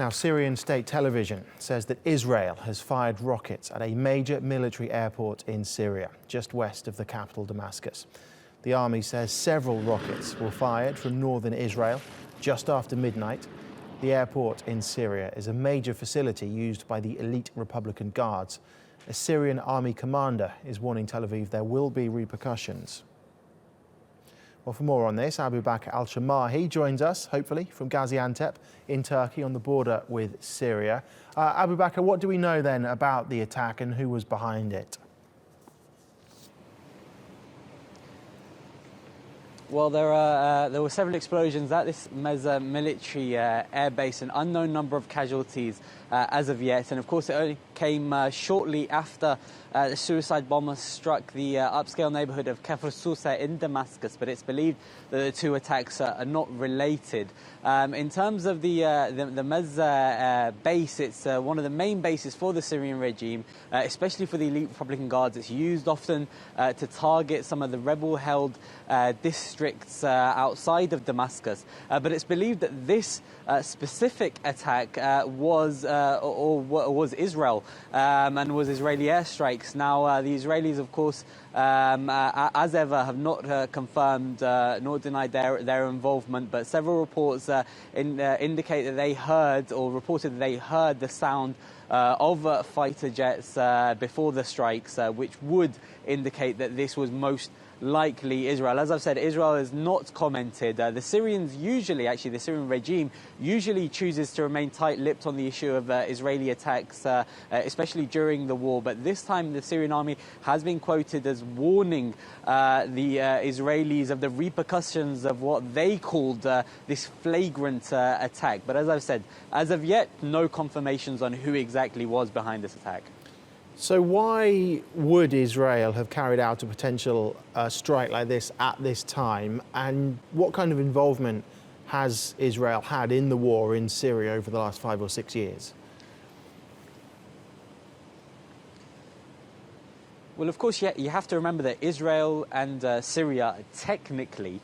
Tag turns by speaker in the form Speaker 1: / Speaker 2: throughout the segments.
Speaker 1: Now, Syrian state television says that Israel has fired rockets at a major military airport in Syria, just west of the capital Damascus. The army says several rockets were fired from northern Israel just after midnight. The airport in Syria is a major facility used by the elite Republican Guards. A Syrian army commander is warning Tel Aviv there will be repercussions. Well, for more on this, Abubakr Al Shamahi joins us, hopefully, from Gaziantep in Turkey on the border with Syria. Abubakr, what do we know then about the attack and who was behind it?
Speaker 2: Well, there were several explosions at this Mezzah military air base, an unknown number of casualties as of yet. And of course, it only came shortly after the suicide bomber struck the upscale neighborhood of Kafr Sousa in Damascus. But it's believed that the two attacks are not related. In terms of the Mezzah base, it's one of the main bases for the Syrian regime, especially for the elite Republican Guards. It's used often to target some of the rebel-held districts outside of Damascus. But it's believed that this specific attack was Israel and was Israeli airstrikes. Now, the Israelis, of course, as ever, have not confirmed nor denied their involvement, but several reports indicate that they heard or reported that they heard the sound of fighter jets before the strikes, which would indicate that this was most likely Israel. As I've said, Israel has not commented. The Syrians usually, actually the Syrian regime, usually chooses to remain tight-lipped on the issue of Israeli attacks, especially during the war. But this time the Syrian army has been quoted as warning the Israelis of the repercussions of what they called this flagrant attack. But as I've said, as of yet, no confirmations on who exactly was behind this attack.
Speaker 1: So why would Israel have carried out a potential strike like this at this time? And what kind of involvement has Israel had in the war in Syria over the last 5 or 6 years?
Speaker 2: Well, of course, you have to remember that Israel and Syria technically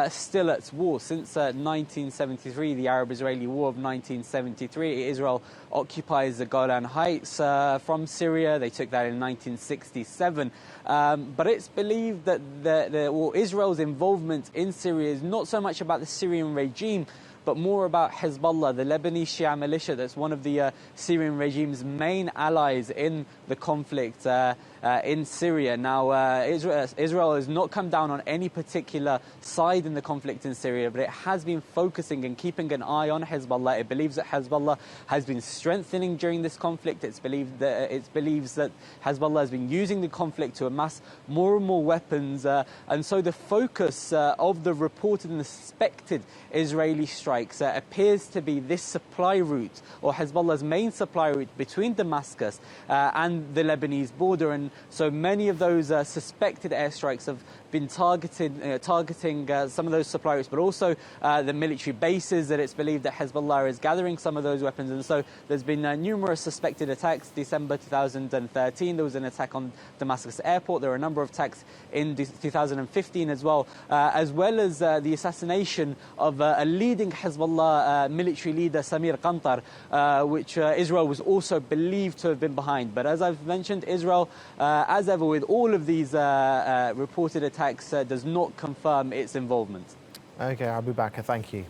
Speaker 2: still at war. Since 1973, the Arab-Israeli War of 1973, Israel occupies the Golan Heights from Syria. They took that in 1967. But it's believed that Israel's involvement in Syria is not so much about the Syrian regime, but more about Hezbollah, the Lebanese Shia militia that's one of the Syrian regime's main allies in the conflict in Syria. Now, Israel has not come down on any particular side in the conflict in Syria, but it has been focusing and keeping an eye on Hezbollah. It believes that Hezbollah has been strengthening during this conflict. It believes that Hezbollah has been using the conflict to amass more and more weapons. And so the focus of the reported and the suspected Israeli strikes appears to be this supply route, or Hezbollah's main supply route between Damascus and the Lebanese border. And so many of those suspected airstrikes have been targeting some of those supply routes, but also the military bases that it's believed that Hezbollah is gathering some of those weapons. And so there's been numerous suspected attacks. December 2013, there was an attack on Damascus Airport. There were a number of attacks in 2015 as well as the assassination of a leading Hezbollah military leader, Samir Qantar, which Israel was also believed to have been behind. But as I've mentioned, Israel, as ever with all of these reported attacks, does not confirm its involvement.
Speaker 1: OK, Abubakr, thank you.